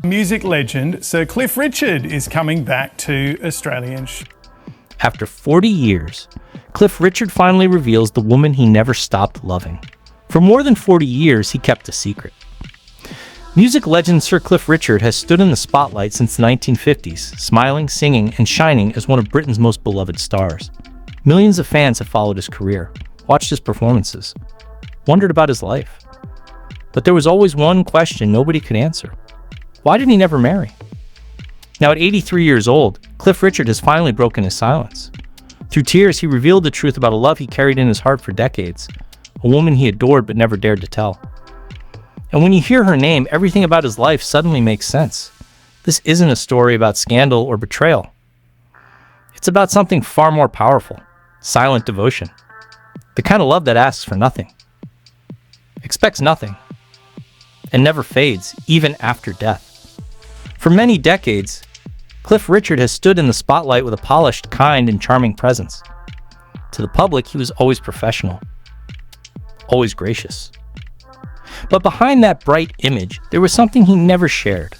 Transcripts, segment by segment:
Music legend Sir Cliff Richard is coming back to Australian. After 40 years, Cliff Richard finally reveals the woman he never stopped loving. For more than 40 years, he kept a secret. Music legend Sir Cliff Richard has stood in the spotlight since the 1950s, smiling, singing, and shining as one of Britain's most beloved stars. Millions of fans have followed his career, watched his performances, wondered about his life. But there was always one question nobody could answer. Why did he never marry? Now at 83 years old, Cliff Richard has finally broken his silence. Through tears, he revealed the truth about a love he carried in his heart for decades, a woman he adored but never dared to tell. And when you hear her name, everything about his life suddenly makes sense. This isn't a story about scandal or betrayal. It's about something far more powerful, silent devotion. The kind of love that asks for nothing, expects nothing, and never fades, even after death. For many decades, Cliff Richard has stood in the spotlight with a polished, kind, and charming presence. To the public, he was always professional, always gracious. But behind that bright image, there was something he never shared.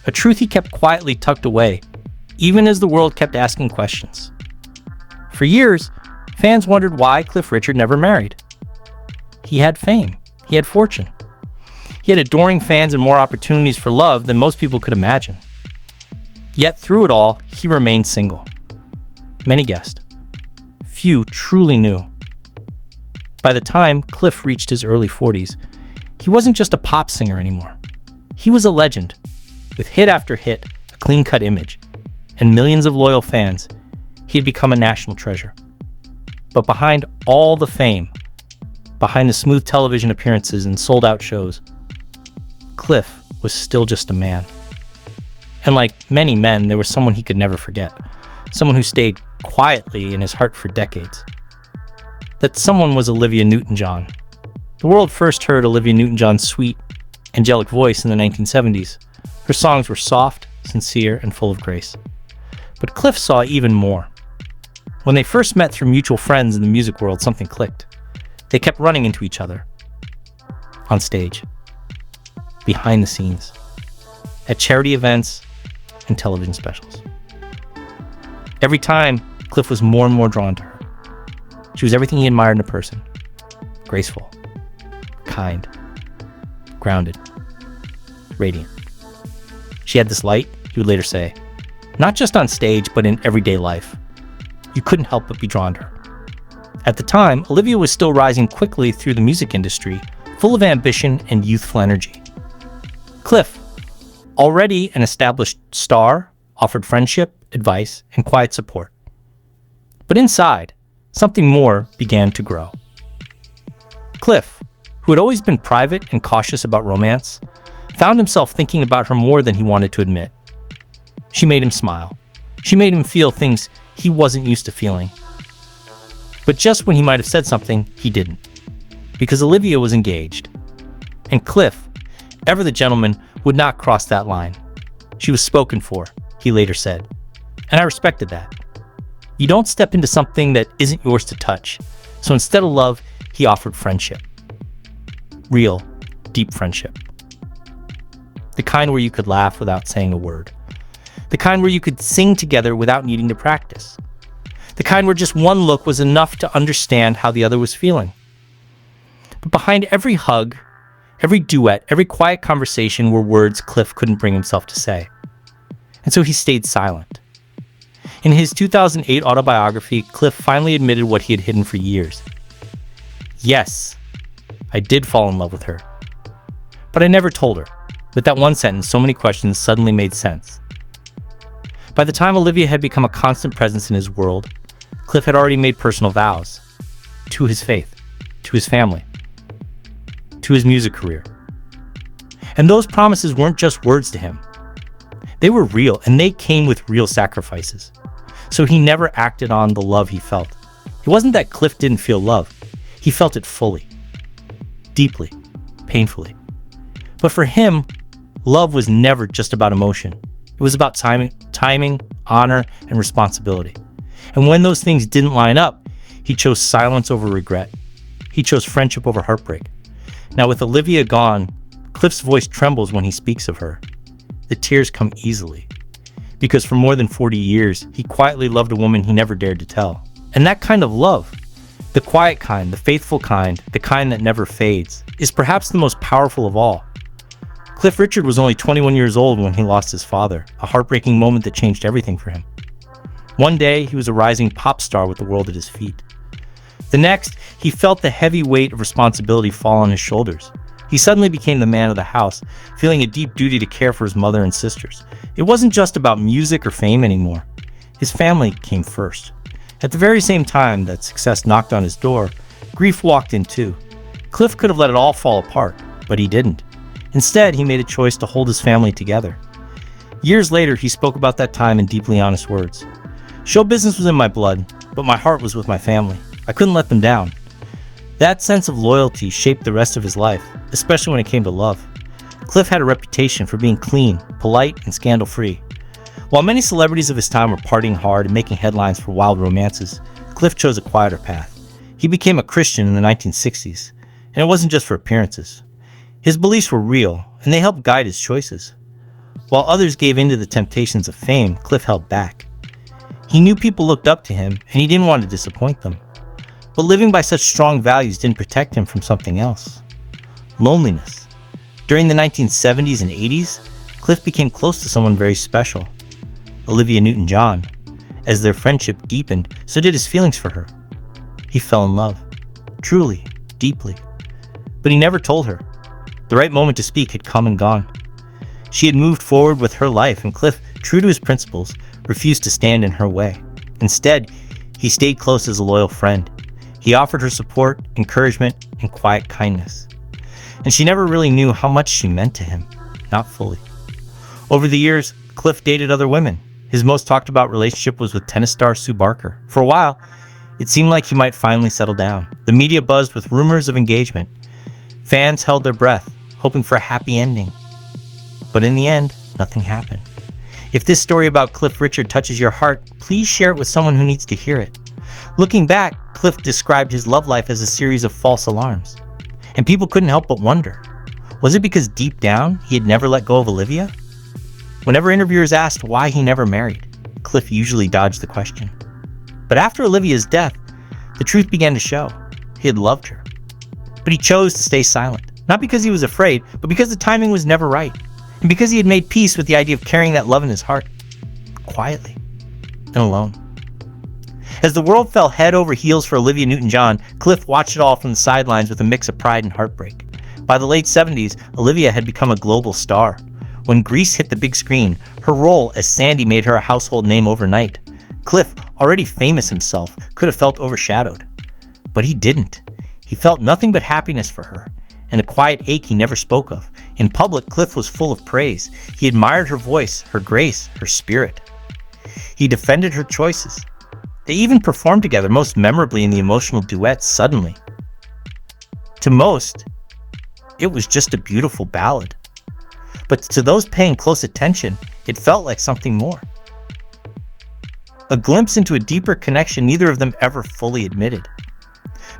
A truth he kept quietly tucked away, even as the world kept asking questions. For years, fans wondered why Cliff Richard never married. He had fame. He had fortune. He had adoring fans and more opportunities for love than most people could imagine. Yet through it all, he remained single. Many guessed. Few truly knew. By the time Cliff reached his early 40s, he wasn't just a pop singer anymore. He was a legend, with hit after hit, a clean-cut image, and millions of loyal fans. He had become a national treasure. But behind all the fame, behind the smooth television appearances and sold-out shows, Cliff was still just a man. And like many men, there was someone he could never forget. Someone who stayed quietly in his heart for decades. That someone was Olivia Newton-John. The world first heard Olivia Newton-John's sweet, angelic voice in the 1970s. Her songs were soft, sincere, and full of grace. But Cliff saw even more. When they first met through mutual friends in the music world, something clicked. They kept running into each other. On stage. Behind the scenes. At charity events and television specials. Every time, Cliff was more and more drawn to her. She was everything he admired in a person. Graceful. Kind. Grounded. Radiant. She had this light, he would later say, not just on stage, but in everyday life. You couldn't help but be drawn to her. At the time, Olivia was still rising quickly through the music industry, full of ambition and youthful energy. Cliff, already an established star, offered friendship, advice, and quiet support. But inside, something more began to grow. Cliff, who had always been private and cautious about romance, found himself thinking about her more than he wanted to admit. She made him smile. She made him feel things he wasn't used to feeling. But just when he might have said something, he didn't. Because Olivia was engaged. And Cliff, ever the gentleman, would not cross that line. She was spoken for, he later said. And I respected that. You don't step into something that isn't yours to touch. So instead of love, he offered friendship. Real, deep friendship. The kind where you could laugh without saying a word. The kind where you could sing together without needing to practice. The kind where just one look was enough to understand how the other was feeling. But behind every hug, every duet, every quiet conversation were words Cliff couldn't bring himself to say. And so he stayed silent. In his 2008 autobiography, Cliff finally admitted what he had hidden for years. Yes, I did fall in love with her. But I never told her. With that one sentence, so many questions suddenly made sense. By the time Olivia had become a constant presence in his world, Cliff had already made personal vows. To his faith, to his family, to his music career. And those promises weren't just words to him. They were real, and they came with real sacrifices. So he never acted on the love he felt. It wasn't that Cliff didn't feel love. He felt it fully, deeply, painfully. But for him, love was never just about emotion. It was about timing, honor, and responsibility. And when those things didn't line up, he chose silence over regret. He chose friendship over heartbreak. Now with Olivia gone, Cliff's voice trembles when he speaks of her. the tears come easily. Because for more than 40 years, he quietly loved a woman he never dared to tell. And that kind of love, the quiet kind, the faithful kind, the kind that never fades, is perhaps the most powerful of all. Cliff Richard was only 21 years old when he lost his father, a heartbreaking moment that changed everything for him. One day, he was a rising pop star with the world at his feet. The next, he felt the heavy weight of responsibility fall on his shoulders. He suddenly became the man of the house, feeling a deep duty to care for his mother and sisters. It wasn't just about music or fame anymore. His family came first. At the very same time that success knocked on his door, grief walked in too. Cliff could have let it all fall apart, but he didn't. Instead, he made a choice to hold his family together. Years later, he spoke about that time in deeply honest words. Show business was in my blood, but my heart was with my family. I couldn't let them down. That sense of loyalty shaped the rest of his life, especially when it came to love. Cliff had a reputation for being clean, polite, and scandal-free. While many celebrities of his time were partying hard and making headlines for wild romances, Cliff chose a quieter path. He became a Christian in the 1960s, and it wasn't just for appearances. His beliefs were real, and they helped guide his choices. While others gave in to the temptations of fame, Cliff held back. He knew people looked up to him, and he didn't want to disappoint them. But living by such strong values didn't protect him from something else. Loneliness. During the 1970s and 80s, Cliff became close to someone very special, Olivia Newton-John. As their friendship deepened, so did his feelings for her. He fell in love. Truly, deeply. But he never told her. The right moment to speak had come and gone. She had moved forward with her life, and Cliff, true to his principles, refused to stand in her way. Instead, he stayed close as a loyal friend. He offered her support, encouragement, and quiet kindness. And she never really knew how much she meant to him. Not fully. Over the years, Cliff dated other women. His most talked about relationship was with tennis star Sue Barker. For a while, it seemed like he might finally settle down. The media buzzed with rumors of engagement. Fans held their breath, hoping for a happy ending. But in the end, nothing happened. If this story about Cliff Richard touches your heart, please share it with someone who needs to hear it. Looking back, Cliff described his love life as a series of false alarms. And people couldn't help but wonder, was it because deep down he had never let go of Olivia? Whenever interviewers asked why he never married, Cliff usually dodged the question. But after Olivia's death, the truth began to show. He had loved her. But he chose to stay silent. Not because he was afraid, but because the timing was never right. And because he had made peace with the idea of carrying that love in his heart, quietly and alone. As the world fell head over heels for Olivia Newton-John, Cliff watched it all from the sidelines with a mix of pride and heartbreak. By the late 70s, Olivia had become a global star. When Grease hit the big screen, her role as Sandy made her a household name overnight. Cliff, already famous himself, could have felt overshadowed. But he didn't. He felt nothing but happiness for her, and a quiet ache he never spoke of. In public, Cliff was full of praise. He admired her voice, her grace, her spirit. He defended her choices. They even performed together, most memorably in the emotional duet, Suddenly. To most, it was just a beautiful ballad. But to those paying close attention, it felt like something more. A glimpse into a deeper connection neither of them ever fully admitted.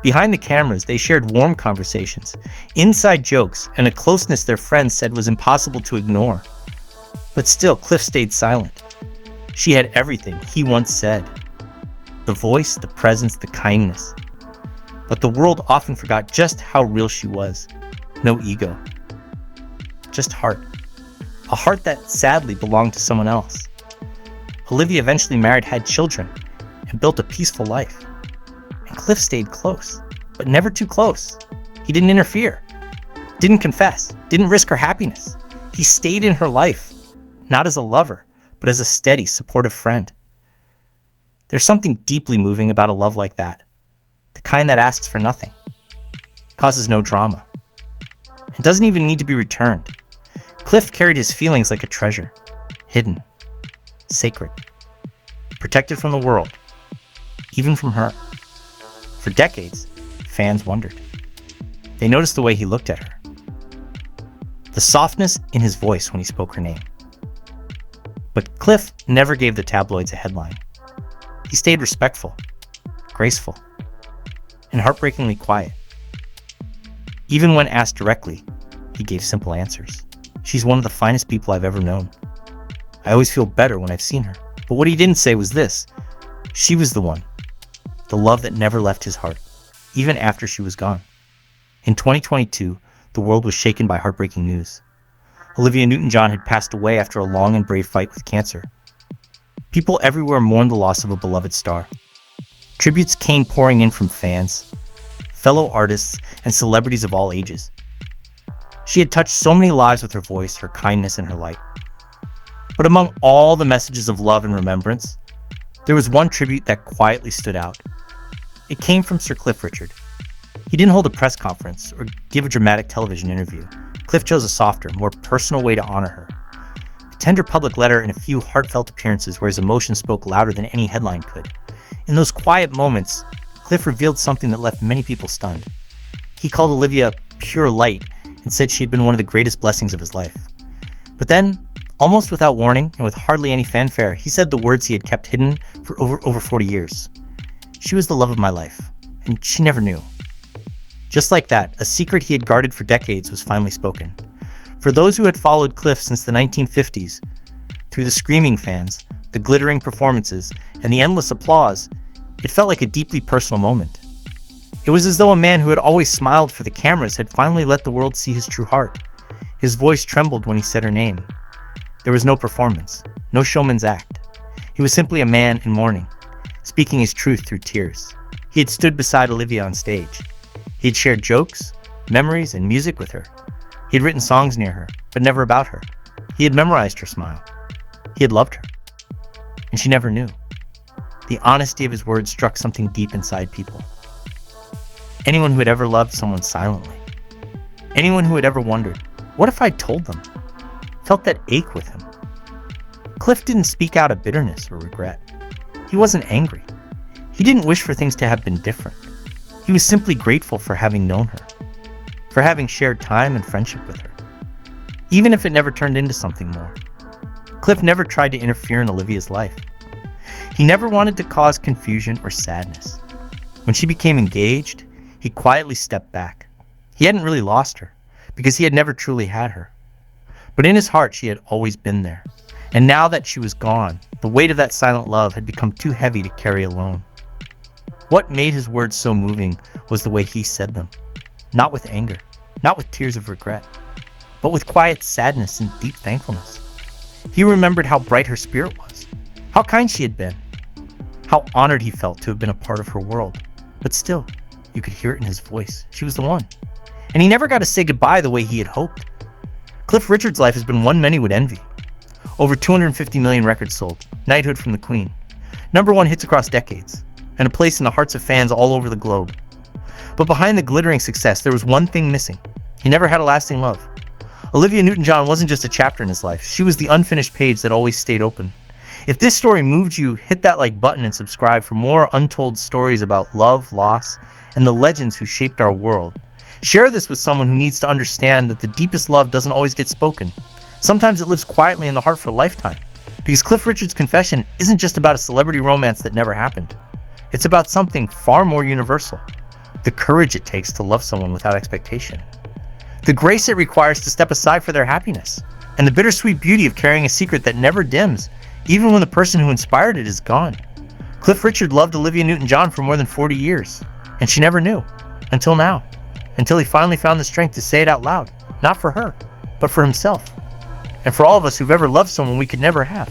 Behind the cameras, they shared warm conversations, inside jokes, and a closeness their friends said was impossible to ignore. But still, Cliff stayed silent. She had everything he once said. The voice, the presence, the kindness. But the world often forgot just how real she was. No ego. Just heart. A heart that sadly belonged to someone else. Olivia eventually married, had children, and built a peaceful life. And Cliff stayed close, but never too close. He didn't interfere, didn't confess, didn't risk her happiness. He stayed in her life, not as a lover, but as a steady, supportive friend. There's something deeply moving about a love like that. The kind that asks for nothing, causes no drama, and doesn't even need to be returned. Cliff carried his feelings like a treasure, hidden, sacred, protected from the world, even from her. For decades, fans wondered. They noticed the way he looked at her, the softness in his voice when he spoke her name. But Cliff never gave the tabloids a headline. He stayed respectful, graceful, and heartbreakingly quiet. Even when asked directly, he gave simple answers. She's one of the finest people I've ever known. I always feel better when I've seen her. But what he didn't say was this. She was the one. The love that never left his heart, even after she was gone. In 2022, the world was shaken by heartbreaking news. Olivia Newton-John had passed away after a long and brave fight with cancer. People everywhere mourned the loss of a beloved star. Tributes came pouring in from fans, fellow artists, and celebrities of all ages. She had touched so many lives with her voice, her kindness, and her light. But among all the messages of love and remembrance, there was one tribute that quietly stood out. It came from Sir Cliff Richard. He didn't hold a press conference or give a dramatic television interview. Cliff chose a softer, more personal way to honor her. A tender public letter and a few heartfelt appearances where his emotion spoke louder than any headline could. In those quiet moments, Cliff revealed something that left many people stunned. He called Olivia pure light and said she had been one of the greatest blessings of his life. But then, almost without warning and with hardly any fanfare, he said the words he had kept hidden for over 40 years. She was the love of my life, and she never knew. Just like that, a secret he had guarded for decades was finally spoken. For those who had followed Cliff since the 1950s, through the screaming fans, the glittering performances, and the endless applause, it felt like a deeply personal moment. It was as though a man who had always smiled for the cameras had finally let the world see his true heart. His voice trembled when he said her name. There was no performance, no showman's act. He was simply a man in mourning, speaking his truth through tears. He had stood beside Olivia on stage. He had shared jokes, memories, and music with her. He had written songs near her, but never about her. He had memorized her smile. He had loved her. And she never knew. The honesty of his words struck something deep inside people. Anyone who had ever loved someone silently, anyone who had ever wondered, what if I told them, felt that ache with him. Cliff didn't speak out of bitterness or regret. He wasn't angry. He didn't wish for things to have been different. He was simply grateful for having known her, for having shared time and friendship with her, even if it never turned into something more. Cliff never tried to interfere in Olivia's life. He never wanted to cause confusion or sadness. When she became engaged, he quietly stepped back. He hadn't really lost her, because he had never truly had her. But in his heart, she had always been there. And now that she was gone, the weight of that silent love had become too heavy to carry alone. What made his words so moving was the way he said them. Not with anger, not with tears of regret, but with quiet sadness and deep thankfulness. He remembered how bright her spirit was, how kind she had been, how honored he felt to have been a part of her world. But still, you could hear it in his voice. She was the one. And he never got to say goodbye the way he had hoped. Cliff Richard's life has been one many would envy. Over 250 million records sold, knighthood from the Queen, #1 hits across decades, and a place in the hearts of fans all over the globe. But behind the glittering success, there was one thing missing. He never had a lasting love. Olivia Newton-John wasn't just a chapter in his life. She was the unfinished page that always stayed open. If this story moved you, hit that like button and subscribe for more untold stories about love, loss, and the legends who shaped our world. Share this with someone who needs to understand that the deepest love doesn't always get spoken. Sometimes it lives quietly in the heart for a lifetime. Because Cliff Richard's confession isn't just about a celebrity romance that never happened. It's about something far more universal. The courage it takes to love someone without expectation. The grace it requires to step aside for their happiness. And the bittersweet beauty of carrying a secret that never dims, even when the person who inspired it is gone. Cliff Richard loved Olivia Newton-John for more than 40 years. And she never knew. Until now. Until he finally found the strength to say it out loud. Not for her, but for himself. And for all of us who've ever loved someone we could never have.